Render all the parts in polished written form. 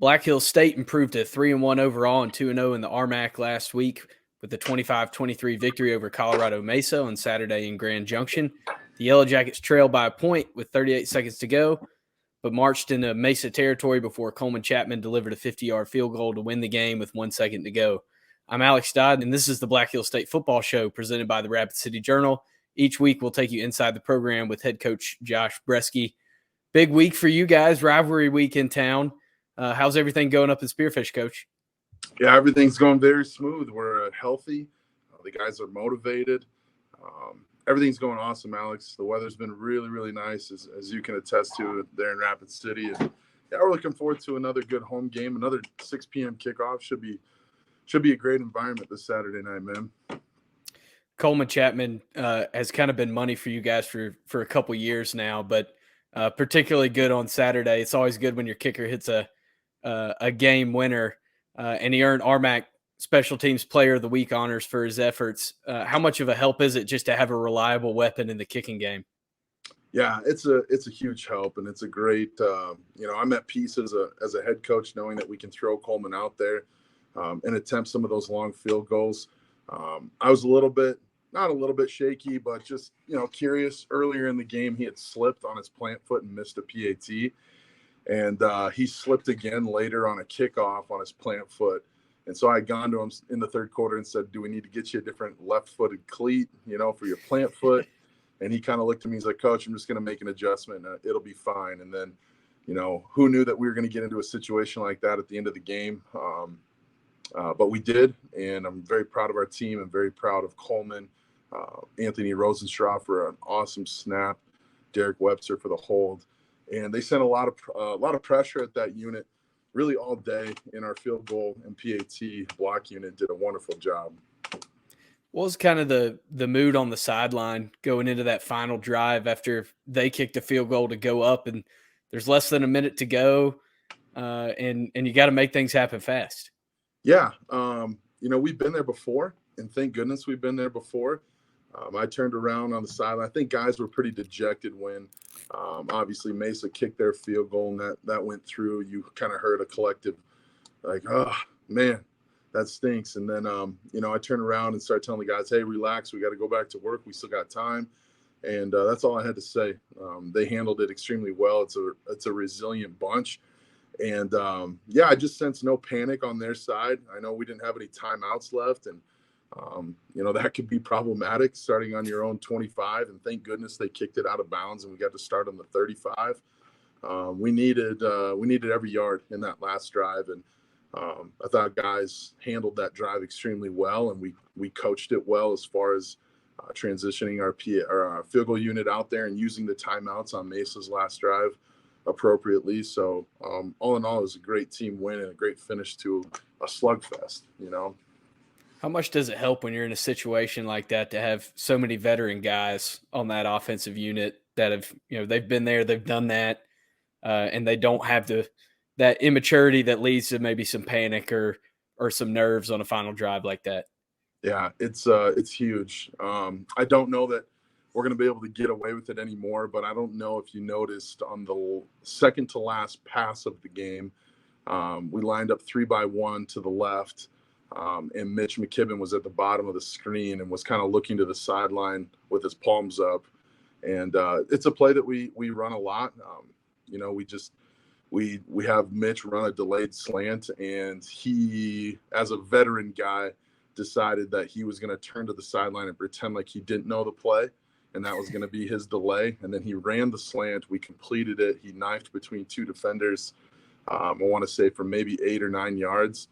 Black Hills State improved to 3-1 overall and 2-0 in the RMAC last week with a 25-23 victory over Colorado Mesa on Saturday in Grand Junction. The Yellow Jackets trailed by a point with 38 seconds to go, but marched into Mesa territory before Coleman Chapman delivered a 50-yard field goal to win the game with 1 second to go. I'm Alex Dodd, and this is the Black Hills State Football Show presented by the Rapid City Journal. Each week, we'll take you inside the program with head coach Josh Breske. Big week for you guys, rivalry week in town. How's everything going up in Spearfish, Coach? Yeah, everything's going very smooth. We're healthy. The guys are motivated. Everything's going awesome, Alex. The weather's been really, really nice, as you can attest to there in Rapid City. And yeah, we're looking forward to another good home game. Another 6 p.m. kickoff should be a great environment this Saturday night, man. Coleman Chapman has kind of been money for you guys for a couple years now, but particularly good on Saturday. It's always good when your kicker hits a game winner, and he earned RMAC Special Teams Player of the Week honors for his efforts. How much of a help is it just to have a reliable weapon in the kicking game? Yeah, it's a huge help, and it's a great. I'm at peace as a head coach knowing that we can throw Coleman out there and attempt some of those long field goals. I was not a little bit shaky, but just curious. Earlier in the game, he had slipped on his plant foot and missed a PAT. And he slipped again later on a kickoff on his plant foot. And so I had gone to him in the third quarter and said, do we need to get you a different left-footed cleat, for your plant foot? And he kind of looked at me. He's like, Coach, I'm just going to make an adjustment. It'll be fine. And then, who knew that we were going to get into a situation like that at the end of the game? But we did, and I'm very proud of our team. I'm very proud of Coleman, Anthony Rosenstraw for an awesome snap, Derek Webster for the hold. And they sent a lot of pressure at that unit really all day, in our field goal and PAT block unit did a wonderful job. What was kind of the mood on the sideline going into that final drive after they kicked a field goal to go up and there's less than a minute to go, and you got to make things happen fast? Yeah. We've been there before, and thank goodness we've been there before. I turned around on the sideline. I think guys were pretty dejected when obviously Mesa kicked their field goal and that went through. You kind of heard a collective like, oh, man, that stinks. And then, I turned around and started telling the guys, hey, relax. We got to go back to work. We still got time. And that's all I had to say. They handled it extremely well. It's a resilient bunch. And, I just sensed no panic on their side. I know we didn't have any timeouts left. And, that could be problematic starting on your own 25. And thank goodness they kicked it out of bounds and we got to start on the 35. We needed every yard in that last drive. And I thought guys handled that drive extremely well. And we coached it well as far as transitioning our field goal unit out there and using the timeouts on Mesa's last drive appropriately. So all in all, it was a great team win and a great finish to a slugfest, How much does it help when you're in a situation like that to have so many veteran guys on that offensive unit that have, they've been there, they've done that, and they don't have that immaturity that leads to maybe some panic or some nerves on a final drive like that? Yeah, it's huge. I don't know that we're going to be able to get away with it anymore, but I don't know if you noticed on the second to last pass of the game, we lined up 3-by-1 to the left. And Mitch McKibben was at the bottom of the screen and was kind of looking to the sideline with his palms up. And it's a play that we run a lot. We have Mitch run a delayed slant, and he, as a veteran guy, decided that he was going to turn to the sideline and pretend like he didn't know the play, and that was going to be his delay. And then he ran the slant. We completed it. He knifed between two defenders, I want to say for maybe 8 or 9 yards.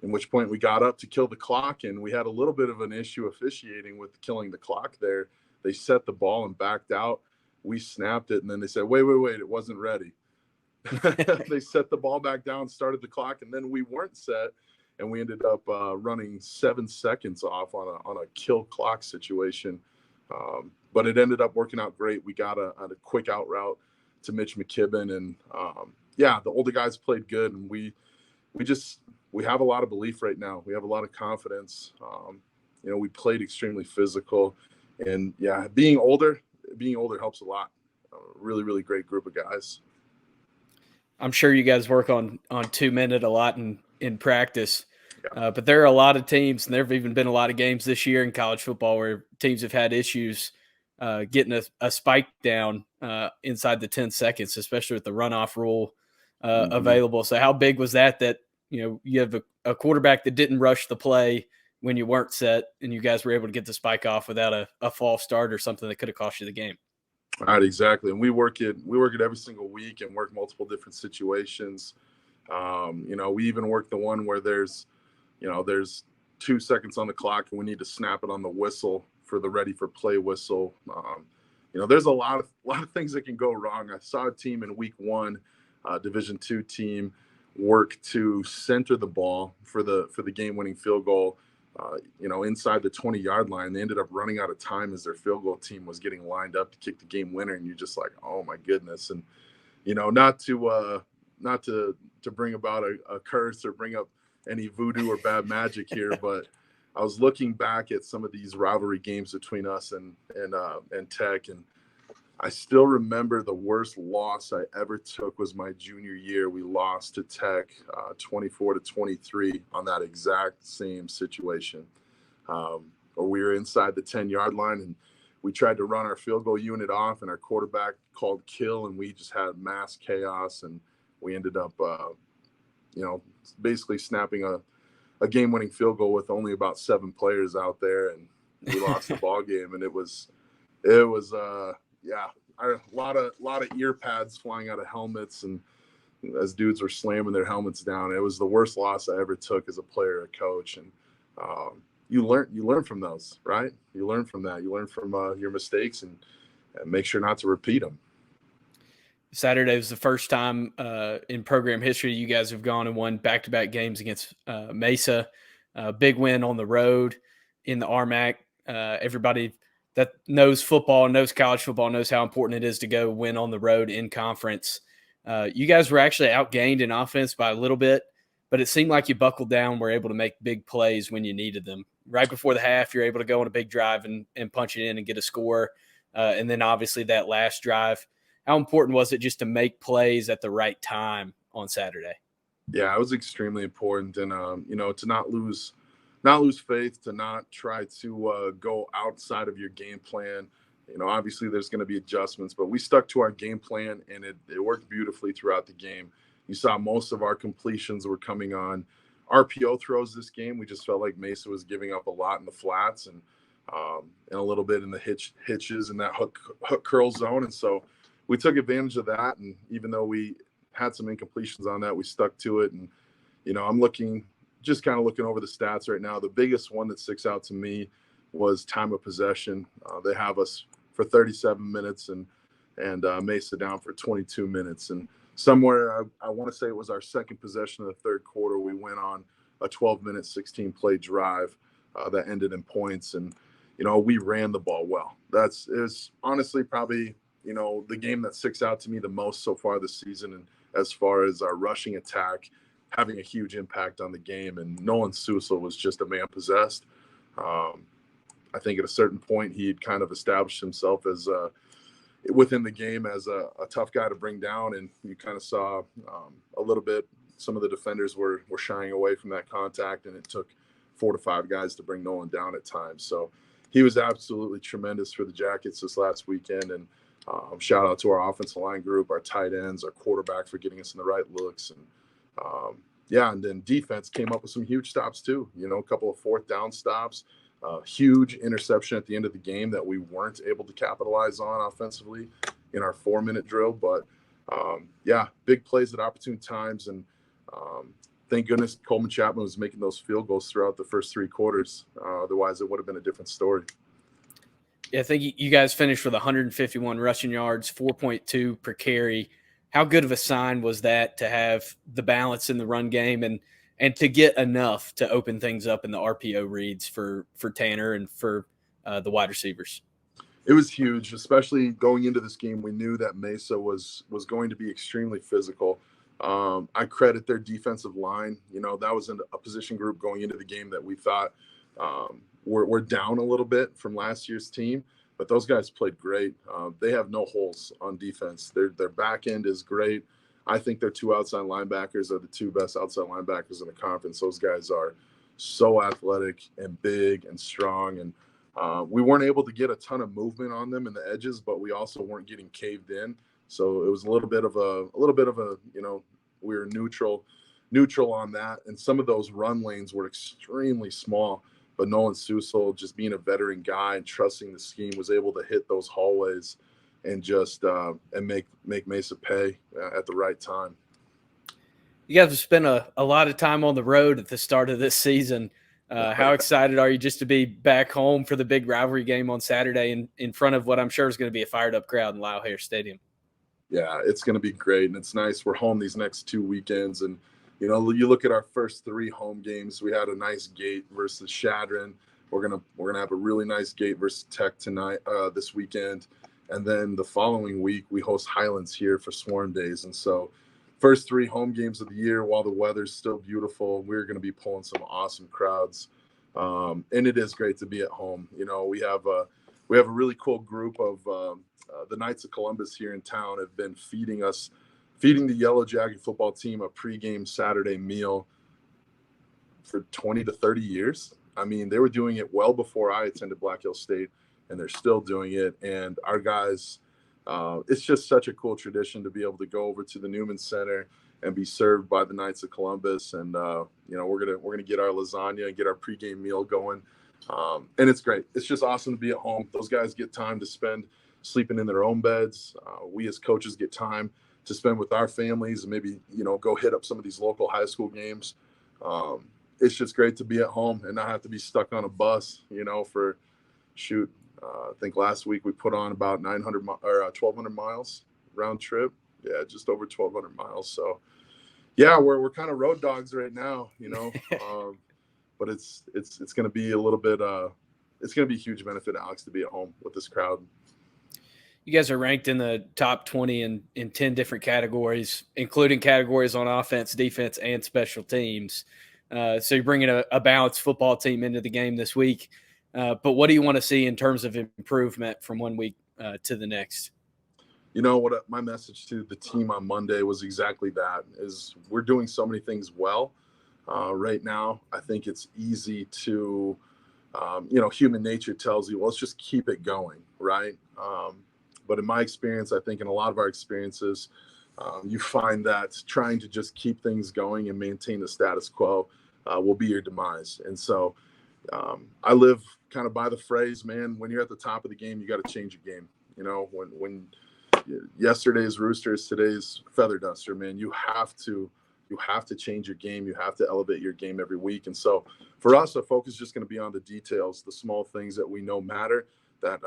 In which point we got up to kill the clock, and we had a little bit of an issue officiating with killing the clock there. They set the ball and backed out. We snapped it, and then they said, wait, it wasn't ready. They set the ball back down, started the clock, and then we weren't set, and we ended up running 7 seconds off on a kill clock situation. But it ended up working out great. We got a quick out route to Mitch McKibben, and the older guys played good, and we have a lot of belief right now. We have a lot of confidence. We played extremely physical, and being older helps a lot. Really, really great group of guys. I'm sure you guys work on 2 minute a lot in practice. Yeah. But there are a lot of teams, and there have even been a lot of games this year in college football where teams have had issues getting a spike down inside the 10 seconds, especially with the runoff rule available. So how big was that you have a quarterback that didn't rush the play when you weren't set, and you guys were able to get the spike off without a false start or something that could have cost you the game? Right, exactly. And we work it every single week and work multiple different situations. We even work the one where there's 2 seconds on the clock and we need to snap it on the whistle for the ready for play whistle. There's a lot of things that can go wrong. I saw a team in week 1, Division II team, work to center the ball for the game winning field goal. Inside the 20-yard line. They ended up running out of time as their field goal team was getting lined up to kick the game winner, and you're just like, oh my goodness. And not to bring about a curse or bring up any voodoo or bad magic here, but I was looking back at some of these rivalry games between us and Tech, and I still remember the worst loss I ever took was my junior year. We lost to Tech 24-23 on that exact same situation. We were inside the 10-yard line, and we tried to run our field goal unit off, and our quarterback called kill, and we just had mass chaos, and we ended up, basically snapping a game-winning field goal with only about 7 players out there, and we lost the ball game. And it was a lot of ear pads flying out of helmets, and as dudes were slamming their helmets down. It was the worst loss I ever took as a player or coach. And you learn from those, right? You learn from that. You learn from your mistakes and make sure not to repeat them. Saturday was the first time in program history you guys have gone and won back-to-back games against Mesa. Big win on the road in the RMAC. Everybody that knows football, knows college football, knows how important it is to go win on the road in conference. You guys were actually outgained in offense by a little bit, but it seemed like you buckled down, were able to make big plays when you needed them. Right before the half, you're able to go on a big drive and punch it in and get a score. And then obviously that last drive. How important was it just to make plays at the right time on Saturday? Yeah, it was extremely important. And, to not lose faith, to not try to go outside of your game plan. Obviously there's going to be adjustments, but we stuck to our game plan, and it worked beautifully throughout the game. You saw most of our completions were coming on RPO throws this game. We just felt like Mesa was giving up a lot in the flats and a little bit in the hitches and that hook curl zone. And so we took advantage of that. And even though we had some incompletions on that, we stuck to it. And, I'm looking over the stats right now. The biggest one that sticks out to me was time of possession. They have us for 37 minutes and Mesa down for 22 minutes. And somewhere, I want to say it was our second possession of the third quarter, we went on a 12-minute, 16-play drive that ended in points. And, we ran the ball well. Is honestly probably, the game that sticks out to me the most so far this season. And as far as our rushing attack having a huge impact on the game. And Nolan Sousa was just a man possessed. I think at a certain point, he had kind of established himself as within the game as a tough guy to bring down. And you kind of saw a little bit, some of the defenders were shying away from that contact, and it took 4 to 5 guys to bring Nolan down at times. So he was absolutely tremendous for the Jackets this last weekend. And shout out to our offensive line group, our tight ends, our quarterback for getting us in the right looks. And and then defense came up with some huge stops too, a couple of 4th down stops, huge interception at the end of the game that we weren't able to capitalize on offensively in our 4-minute drill. But big plays at opportune times. And thank goodness Coleman Chapman was making those field goals throughout the first 3 quarters. Otherwise it would have been a different story. Yeah, I think you guys finished with 151 rushing yards, 4.2 per carry. How good of a sign was that to have the balance in the run game and to get enough to open things up in the RPO reads for Tanner and for the wide receivers? It was huge, especially going into this game. We knew that Mesa was going to be extremely physical. I credit their defensive line. That was a position group going into the game that we thought we're down a little bit from last year's team, but those guys played great. They have no holes on defense. Their back end is great. I think their two outside linebackers are the two best outside linebackers in the conference. Those guys are so athletic and big and strong. And we weren't able to get a ton of movement on them in the edges, but we also weren't getting caved in. So it was a little bit of a, we were neutral on that. And some of those run lanes were extremely small, but Nolan Susel, just being a veteran guy and trusting the scheme, was able to hit those hallways and just and make Mesa pay at the right time. You guys have spent a lot of time on the road at the start of this season. How excited are you just to be back home for the big rivalry game on Saturday in front of what I'm sure is going to be a fired up crowd in Lyle Hare Stadium? Yeah, it's going to be great, and it's nice. We're home these next 2 weekends, and you look at our first 3 home games. We had a nice gate versus Shadron. We're gonna have a really nice gate versus Tech tonight, this weekend, and then the following week we host Highlands here for Swarm Days. And so, first 3 home games of the year, while the weather's still beautiful, we're going to be pulling some awesome crowds, and it is great to be at home. We have a really cool group of the Knights of Columbus here in town have been feeding the Yellow Jacket football team a pregame Saturday meal for 20 to 30 years. I mean, they were doing it well before I attended Black Hill State, and they're still doing it. And our guys, it's just such a cool tradition to be able to go over to the Newman Center and be served by the Knights of Columbus. And we're gonna get our lasagna and get our pregame meal going, and it's great. It's just awesome to be at home. Those guys get time to spend sleeping in their own beds. We as coaches get time to spend with our families and maybe go hit up some of these local high school games. It's just great to be at home and not have to be stuck on a bus, for I think last week we put on about 1,200 miles round trip. Yeah, just over 1,200 miles. So yeah, we're kind of road dogs right now, but it's going to be a little bit, it's going to be a huge benefit, Alex, to be at home with this crowd. You guys are ranked in the top 20 in 10 different categories, including categories on offense, defense, and special teams. So you're bringing a balanced football team into the game this week. But what do you want to see in terms of improvement from one week to the next? What my message to the team on Monday was exactly that, is we're doing so many things well right now. I think it's easy to, human nature tells you, well, let's just keep it going, right? But in my experience, I think in a lot of our experiences, you find that trying to just keep things going and maintain the status quo will be your demise. And so I live kind of by the phrase, man, when you're at the top of the game, you got to change your game. When yesterday's Roosters, today's Feather Duster, man, you have to change your game. You have to elevate your game every week. And so for us, our focus is just going to be on the details, the small things that we know matter, that,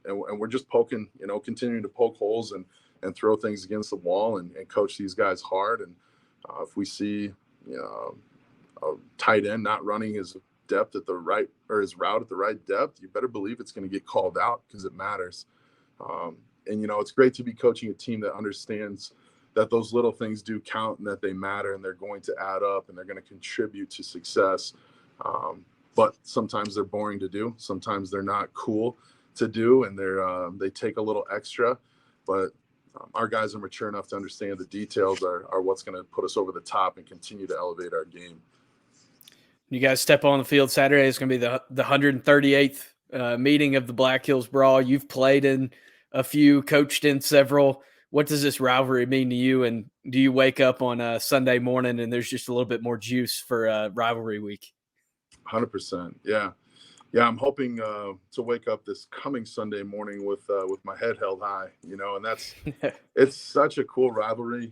and we're just poking, continuing to poke holes and throw things against the wall and coach these guys hard. And if we see, a tight end not running his depth at the right, or his route at the right depth, you better believe it's going to get called out, because it matters. And it's great to be coaching a team that understands that those little things do count and that they matter and they're going to add up and they're going to contribute to success. But sometimes they're boring to do. Sometimes they're not cool to do, and they take a little extra. But our guys are mature enough to understand the details are what's going to put us over the top and continue to elevate our game. You guys step on the field Saturday. It's going to be the 138th meeting of the Black Hills Brawl. You've played in a few, coached in several. What does this rivalry mean to you? And do you wake up on a Sunday morning and there's just a little bit more juice for rivalry week? 100%. Yeah. I'm hoping to wake up this coming Sunday morning with my head held high, and that's it's such a cool rivalry.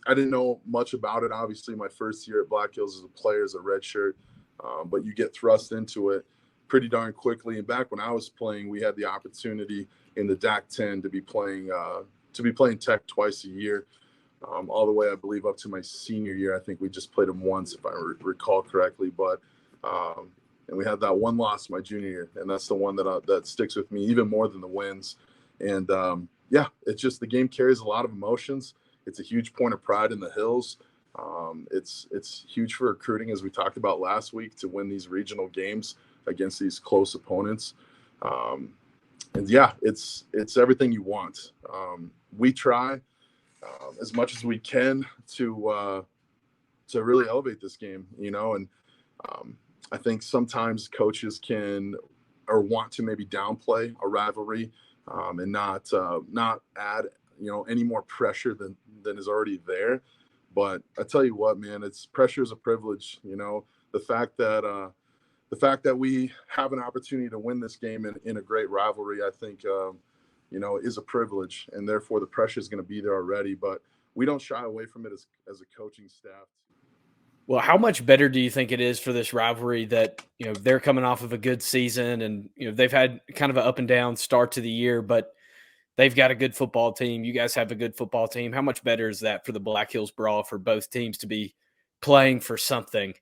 I didn't know much about it. Obviously, my first year at Black Hills as a player, as a redshirt, but you get thrust into it pretty darn quickly. And back when I was playing, we had the opportunity in the DAC-10 to be playing Tech twice a year, all the way, I believe, up to my senior year. I think we just played them once, if I recall correctly. But and we had that one loss my junior year, and that's the one that sticks with me even more than the wins. And it's just, the game carries a lot of emotions. It's a huge point of pride in the Hills. It's huge for recruiting, as we talked about last week, to win these regional games against these close opponents. And yeah, it's everything you want. We try as much as we can to really elevate this game, and I think sometimes coaches can or want to maybe downplay a rivalry and not add any more pressure than is already there. But I tell you what, man, pressure is a privilege. The fact that we have an opportunity to win this game in a great rivalry, I think is a privilege, and therefore the pressure is going to be there already. But we don't shy away from it as a coaching staff. Well, how much better do you think it is for this rivalry that, they're coming off of a good season and, they've had kind of an up and down start to the year, but they've got a good football team. You guys have a good football team. How much better is that for the Black Hills Brawl for both teams to be playing for something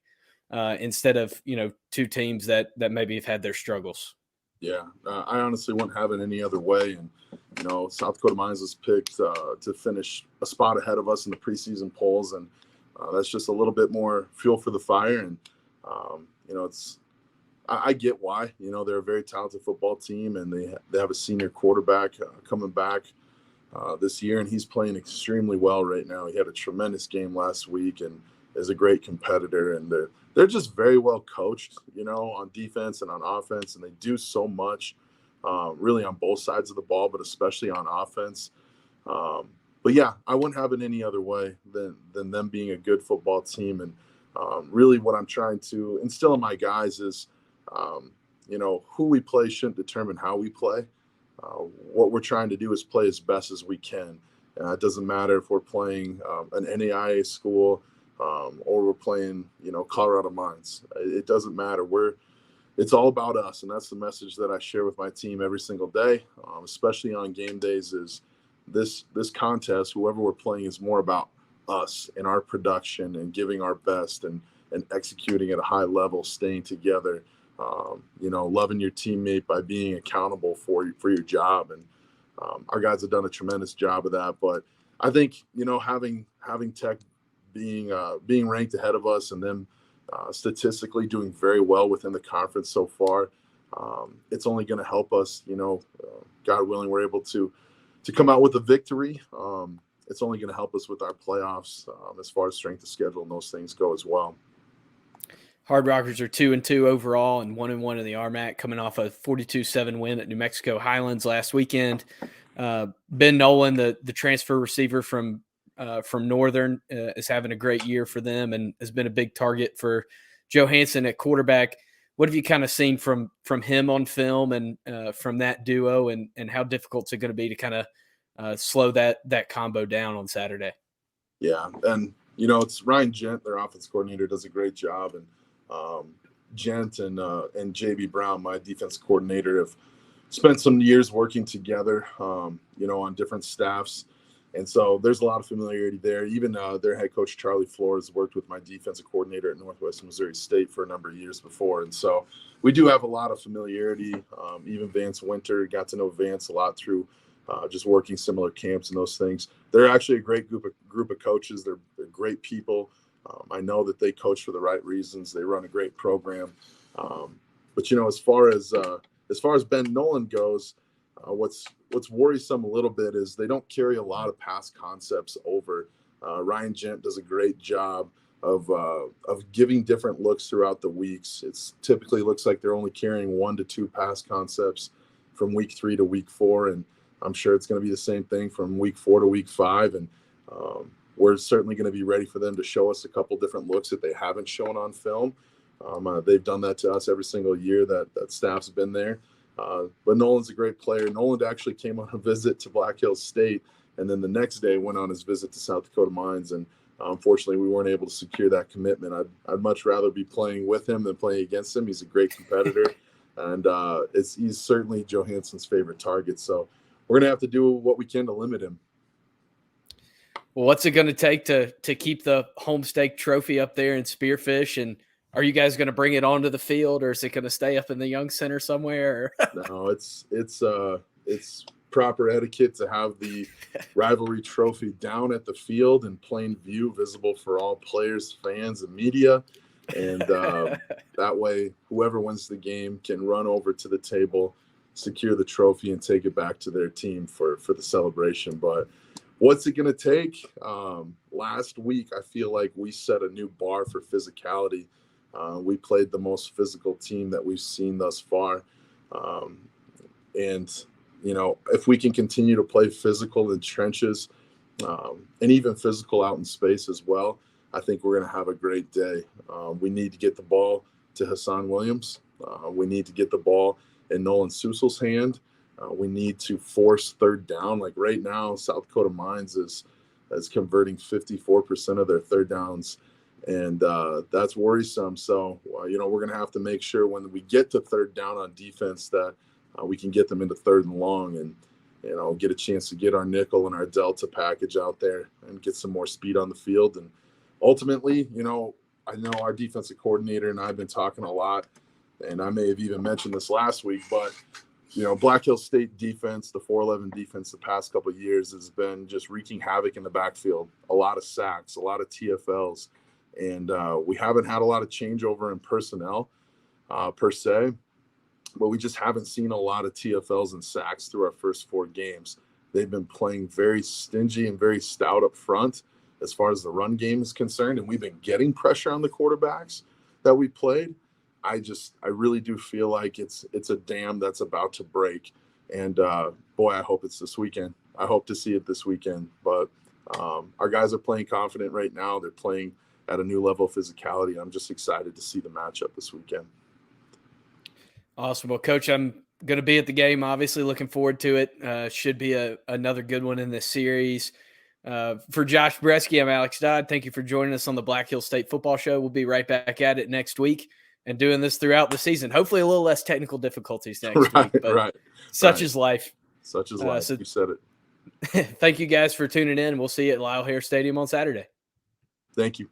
instead of, two teams that maybe have had their struggles? Yeah, I honestly wouldn't have it any other way. And, South Dakota Mines was picked to finish a spot ahead of us in the preseason polls. And that's just a little bit more fuel for the fire. And, I get why. They're a very talented football team, and they have a senior quarterback coming back this year, and he's playing extremely well right now. He had a tremendous game last week and is a great competitor. And they're just very well coached, on defense and on offense, and they do so much, really on both sides of the ball, but especially on offense. But yeah, I wouldn't have it any other way than them being a good football team. And really what I'm trying to instill in my guys is, who we play shouldn't determine how we play. What we're trying to do is play as best as we can. It doesn't matter if we're playing an NAIA school or we're playing, Colorado Mines. It doesn't matter. It's all about us. And that's the message that I share with my team every single day, especially on game days, is this contest, whoever we're playing, is more about us and our production and giving our best and executing at a high level, staying together, loving your teammate by being accountable for your job. And our guys have done a tremendous job of that. But I think, having Tech being ranked ahead of us and them statistically doing very well within the conference so far, it's only going to help us. God willing, we're able to come out with a victory. It's only going to help us with our playoffs as far as strength of schedule and those things go as well. Hard Rockers are 2-2 overall and 1-1 in the RMAC, coming off a 42-7 win at New Mexico Highlands last weekend. Ben Nolan, the transfer receiver from Northern, is having a great year for them and has been a big target for Joe Hansen at quarterback. What have you kind of seen from him on film and from that duo, and how difficult is it going to be to kind of slow that combo down on Saturday? Yeah, and it's Ryan Gent, their offense coordinator, does a great job, and Gent and JB Brown, my defense coordinator, have spent some years working together, on different staffs. And so there's a lot of familiarity there. Even their head coach, Charlie Flores, worked with my defensive coordinator at Northwest Missouri State for a number of years before. And so we do have a lot of familiarity. Even Vance Winter, got to know Vance a lot through just working similar camps and those things. They're actually a great group of coaches. They're great people. I know that they coach for the right reasons. They run a great program. But as far as Ben Nolan goes, what's worrisome a little bit is they don't carry a lot of pass concepts over. Ryan Gent does a great job of giving different looks throughout the weeks. It's typically looks like they're only carrying 1 to 2 pass concepts from week 3 to week 4, and I'm sure it's going to be the same thing from week 4 to week 5. And we're certainly going to be ready for them to show us a couple different looks that they haven't shown on film. They've done that to us every single year that staff's been there. But Nolan's a great player. Nolan actually came on a visit to Black Hills State, and then the next day went on his visit to South Dakota Mines. And unfortunately, we weren't able to secure that commitment. I'd much rather be playing with him than playing against him. He's a great competitor, and he's certainly Joe Hansen's favorite target. So we're going to have to do what we can to limit him. Well, what's it going to take to keep the Homestake Trophy up there in Spearfish? And are you guys going to bring it onto the field, or is it going to stay up in the Young Center somewhere? No, it's proper etiquette to have the rivalry trophy down at the field in plain view, visible for all players, fans, and media. And that way, whoever wins the game can run over to the table, secure the trophy, and take it back to their team for the celebration. But what's it going to take? Last week, I feel like we set a new bar for physicality. We played the most physical team that we've seen thus far. And, if we can continue to play physical in trenches and even physical out in space as well, I think we're going to have a great day. We need to get the ball to Hassan Williams. We need to get the ball in Nolan Susel's hand. We need to force third down. Like right now, South Dakota Mines is converting 54% of their third downs, and that's worrisome. So, we're going to have to make sure when we get to third down on defense that we can get them into third and long and, get a chance to get our nickel and our delta package out there and get some more speed on the field. And ultimately, I know our defensive coordinator and I have been talking a lot, and I may have even mentioned this last week, but Black Hills State defense, the 411 defense the past couple of years has been just wreaking havoc in the backfield. A lot of sacks, a lot of TFLs, and we haven't had a lot of changeover in personnel per se, but we just haven't seen a lot of TFLs and sacks through our first 4 games. They've been playing very stingy and very stout up front as far as the run game is concerned, and we've been getting pressure on the quarterbacks that we played. I really do feel like it's a dam that's about to break. And boy, I hope it's this weekend. I hope to see it this weekend. But our guys are playing confident right now. They're playing at a new level of physicality. I'm just excited to see the matchup this weekend. Awesome. Well, Coach, I'm going to be at the game, obviously looking forward to it. Should be another good one in this series. For Josh Breske, I'm Alex Dodd. Thank you for joining us on the Black Hills State Football Show. We'll be right back at it next week and doing this throughout the season. Hopefully a little less technical difficulties next week. But such is life. Such is life. You said it. Thank you guys for tuning in. We'll see you at Lyle Hare Stadium on Saturday. Thank you.